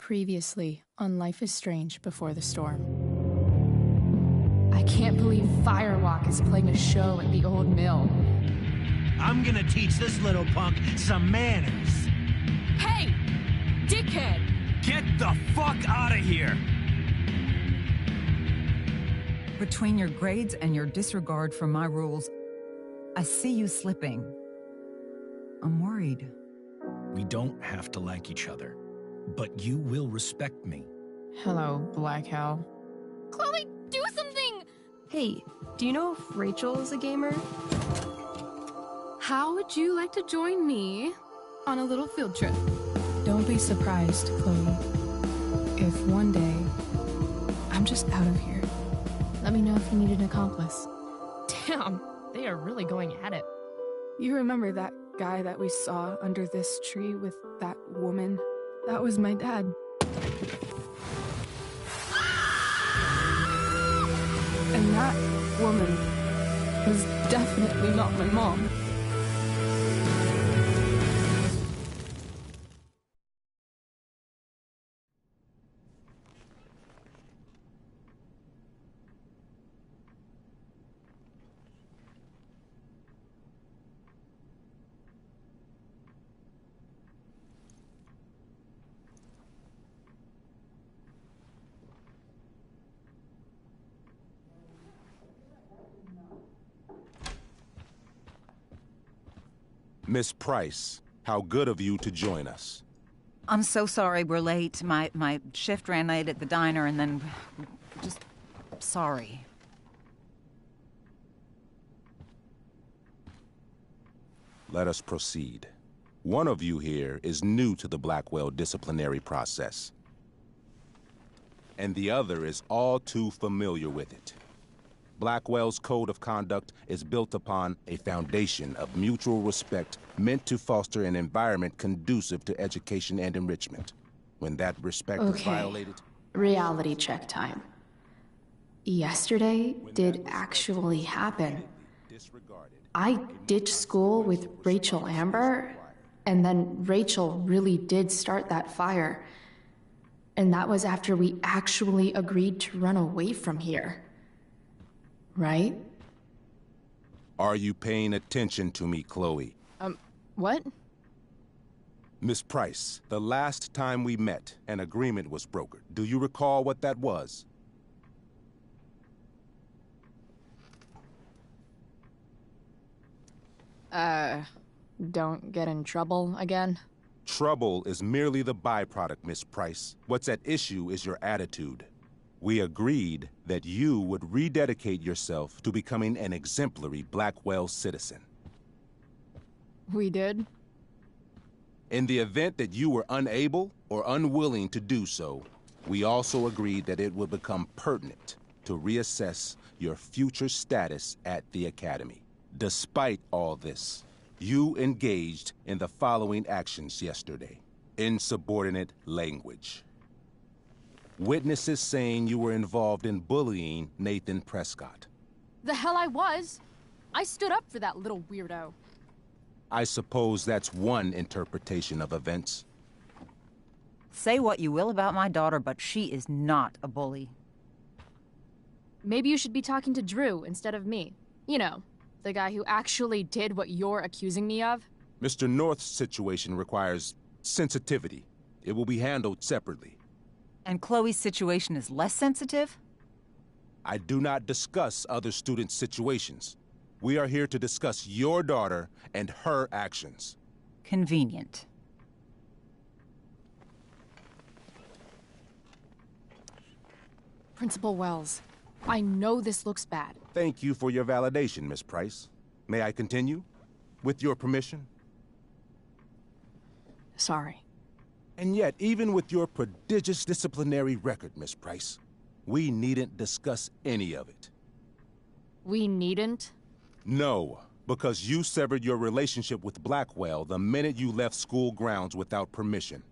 Previously on Life is Strange Before the Storm. I can't believe Firewalk is playing a show at the old mill. I'm gonna teach this little punk some manners. Hey! Dickhead! Get the fuck out of here! Between your grades and your disregard for my rules, I see you slipping. I'm worried. We don't have to like each other, but you will respect me. Hello, Black Hell. Chloe, do something! Hey, do you know if Rachel is a gamer? How would you like to join me on a little field trip? Don't be surprised, Chloe, if one day I'm just out of here. Let me know if you need an accomplice. Damn, they are really going at it. You remember that guy that we saw under this tree with that woman? That was my dad. And that woman was definitely not my mom. Miss Price, how good of you to join us. I'm so sorry we're late. My shift ran late at the diner and then... just... sorry. Let us proceed. One of you here is new to the Blackwell disciplinary process, and the other is all too familiar with it. Blackwell's code of conduct is built upon a foundation of mutual respect meant to foster an environment conducive to education and enrichment. When that respect is violated... Reality check time. Yesterday did actually happen. I ditched school with Rachel Amber, and then Rachel really did start that fire. And that was after we actually agreed to run away from here. Right? Are you paying attention to me, Chloe? What? Miss Price, the last time we met, an agreement was brokered. Do you recall what that was? Don't get in trouble again? Trouble is merely the byproduct, Miss Price. What's at issue is your attitude. We agreed that you would rededicate yourself to becoming an exemplary Blackwell citizen. We did? In the event that you were unable or unwilling to do so, we also agreed that it would become pertinent to reassess your future status at the Academy. Despite all this, you engaged in the following actions yesterday. Insubordinate language. Witnesses saying you were involved in bullying Nathan Prescott. The hell I was! I stood up for that little weirdo. I suppose that's one interpretation of events. Say what you will about my daughter, but she is not a bully. Maybe you should be talking to Drew instead of me. You know, the guy who actually did what you're accusing me of. Mr. North's situation requires sensitivity. It will be handled separately. And Chloe's situation is less sensitive? I do not discuss other students' situations. We are here to discuss your daughter and her actions. Convenient. Principal Wells, I know this looks bad. Thank you for your validation, Miss Price. May I continue? With your permission? Sorry. And yet, even with your prodigious disciplinary record, Miss Price, we needn't discuss any of it. We needn't? No, because you severed your relationship with Blackwell the minute you left school grounds without permission.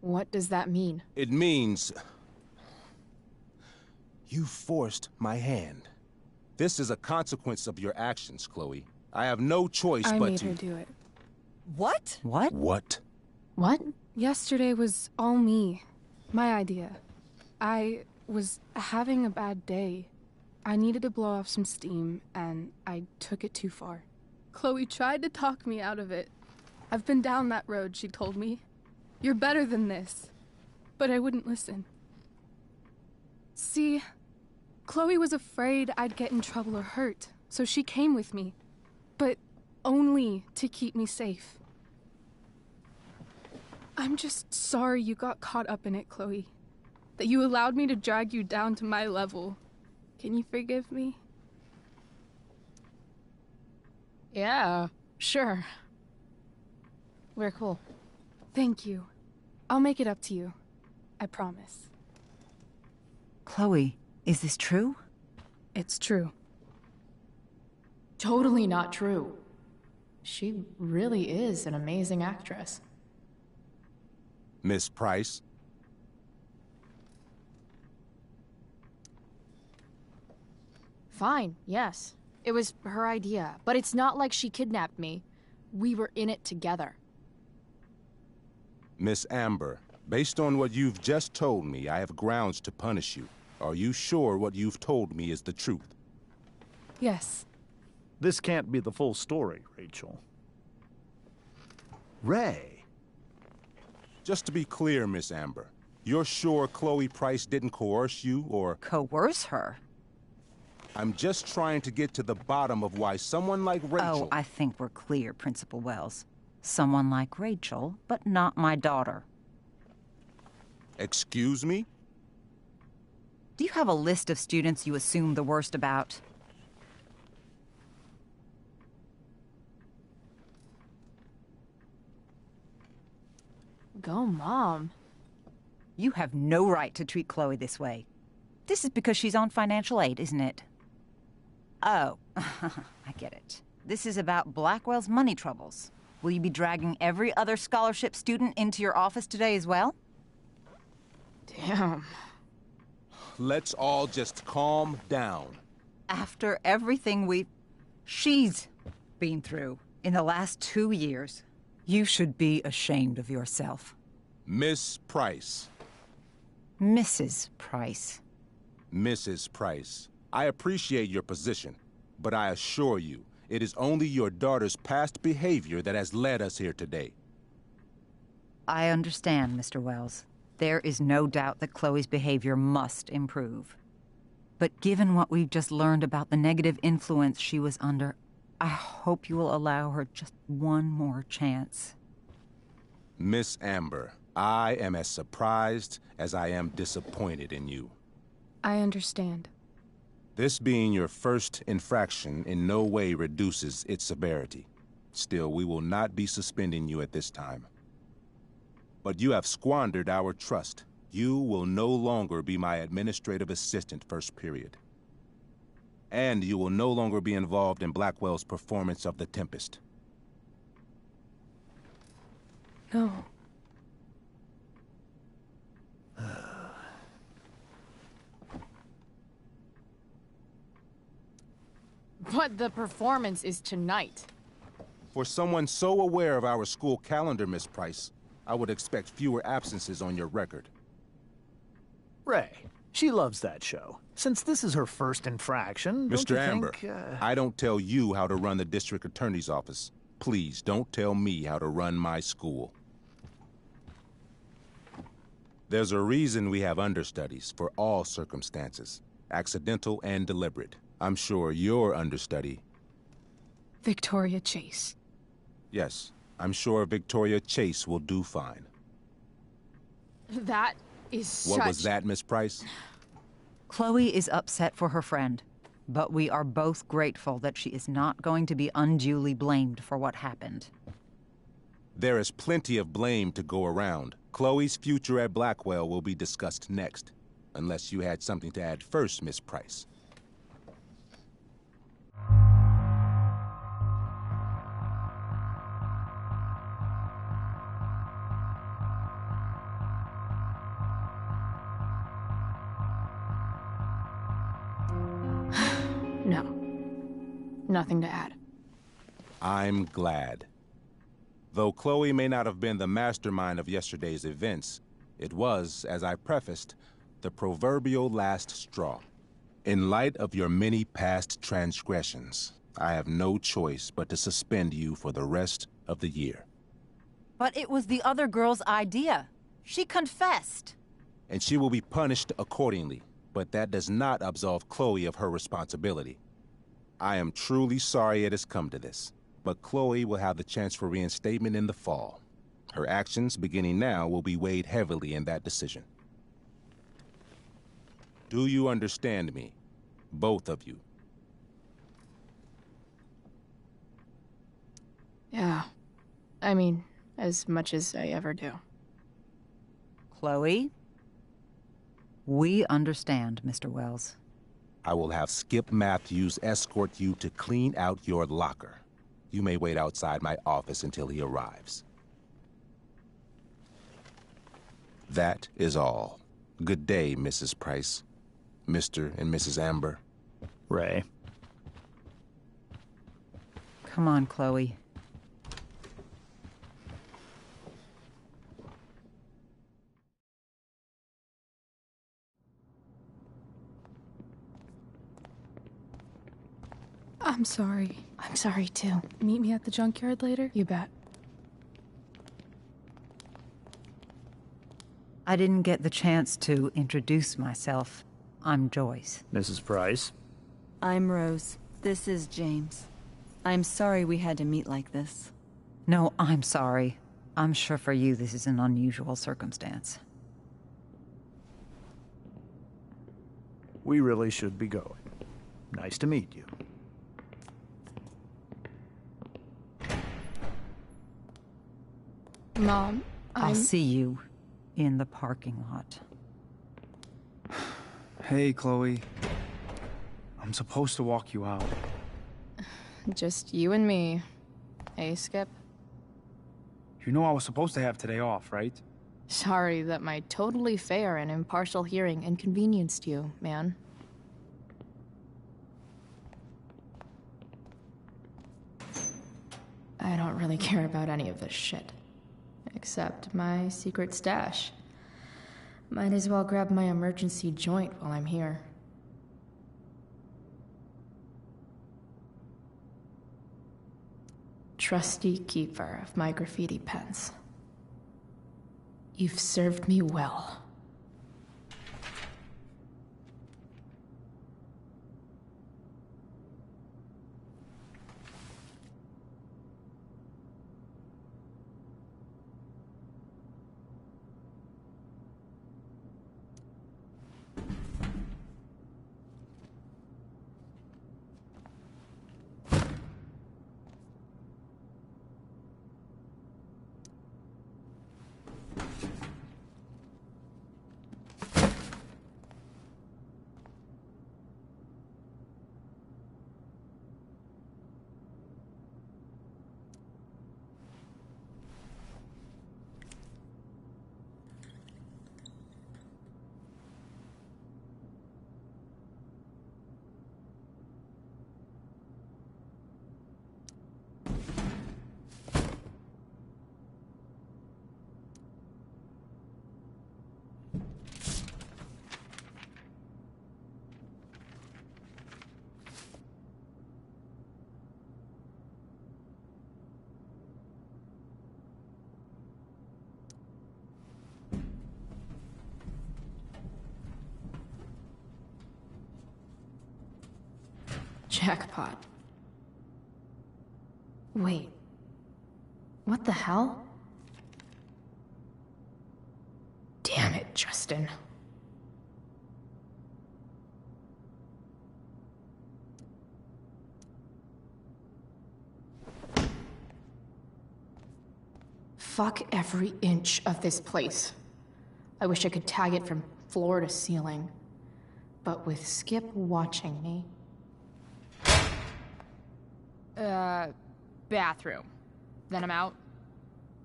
What does that mean? It means... you forced my hand. This is a consequence of your actions, Chloe. I have no choice but to... I made her do it. What? What? What? What? Yesterday was all me. My idea. I was having a bad day. I needed to blow off some steam, and I took it too far. Chloe tried to talk me out of it. I've been down that road, she told me. You're better than this. But I wouldn't listen. See, Chloe was afraid I'd get in trouble or hurt, so she came with me. But only to keep me safe. I'm just sorry you got caught up in it, Chloe. That you allowed me to drag you down to my level. Can you forgive me? Yeah, sure. We're cool. Thank you. I'll make it up to you. I promise. Chloe, is this true? It's true. Totally not true. She really is an amazing actress. Miss Price? Fine, yes. It was her idea, but it's not like she kidnapped me. We were in it together. Miss Amber, based on what you've just told me, I have grounds to punish you. Are you sure what you've told me is the truth? Yes. This can't be the full story, Rachel. Ray. Just to be clear, Miss Amber, you're sure Chloe Price didn't coerce you, or... Coerce her? I'm just trying to get to the bottom of why someone like Rachel... Oh, I think we're clear, Principal Wells. Someone like Rachel, but not my daughter. Excuse me? Do you have a list of students you assume the worst about? Go, Mom. You have no right to treat Chloe this way. This is because she's on financial aid, isn't it? Oh, I get it. This is about Blackwell's money troubles. Will you be dragging every other scholarship student into your office today as well? Damn. Let's all just calm down. After everything she's been through in the last 2 years, you should be ashamed of yourself. Miss Price. Mrs. Price. Mrs. Price, I appreciate your position, but I assure you, it is only your daughter's past behavior that has led us here today. I understand, Mr. Wells. There is no doubt that Chloe's behavior must improve. But given what we've just learned about the negative influence she was under, I hope you will allow her just one more chance. Miss Amber, I am as surprised as I am disappointed in you. I understand. This being your first infraction in no way reduces its severity. Still, we will not be suspending you at this time. But you have squandered our trust. You will no longer be my administrative assistant first period. And you will no longer be involved in Blackwell's performance of The Tempest. No. But the performance is tonight. For someone so aware of our school calendar, Miss Price, I would expect fewer absences on your record. Ray, she loves that show. Since this is her first infraction, don't Mr. you Amber, think, I don't tell you how to run the district attorney's office. Please don't tell me how to run my school. There's a reason we have understudies for all circumstances, accidental and deliberate. I'm sure your understudy... Victoria Chase. Yes, I'm sure Victoria Chase will do fine. That is such... What was that, Miss Price? Chloe is upset for her friend, but we are both grateful that she is not going to be unduly blamed for what happened. There is plenty of blame to go around. Chloe's future at Blackwell will be discussed next. Unless you had something to add first, Miss Price. No. Nothing to add. I'm glad. Though Chloe may not have been the mastermind of yesterday's events, it was, as I prefaced, the proverbial last straw. In light of your many past transgressions, I have no choice but to suspend you for the rest of the year. But it was the other girl's idea. She confessed. And she will be punished accordingly, but that does not absolve Chloe of her responsibility. I am truly sorry it has come to this, but Chloe will have the chance for reinstatement in the fall. Her actions, beginning now, will be weighed heavily in that decision. Do you understand me? Both of you. Yeah. I mean, as much as I ever do. Chloe? We understand, Mr. Wells. I will have Skip Matthews escort you to clean out your locker. You may wait outside my office until he arrives. That is all. Good day, Mrs. Price. Mr. and Mrs. Amber. Ray. Come on, Chloe. I'm sorry. I'm sorry too. Meet me at the junkyard later? You bet. I didn't get the chance to introduce myself. I'm Joyce. Mrs. Price. I'm Rose. This is James. I'm sorry we had to meet like this. No, I'm sorry. I'm sure for you this is an unusual circumstance. We really should be going. Nice to meet you. Mom, I'll see you in the parking lot. Hey, Chloe. I'm supposed to walk you out. Just you and me. Hey, Skip. You know I was supposed to have today off, right? Sorry that my totally fair and impartial hearing inconvenienced you, man. I don't really care about any of this shit. Except my secret stash. Might as well grab my emergency joint while I'm here. Trusty keeper of my graffiti pens. You've served me well. Jackpot. Wait. What the hell? Damn it, Justin. Fuck every inch of this place. I wish I could tag it from floor to ceiling. But with Skip watching me... bathroom. Then I'm out.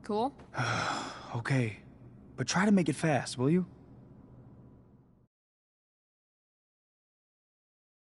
Cool? Okay, but try to make it fast, will you?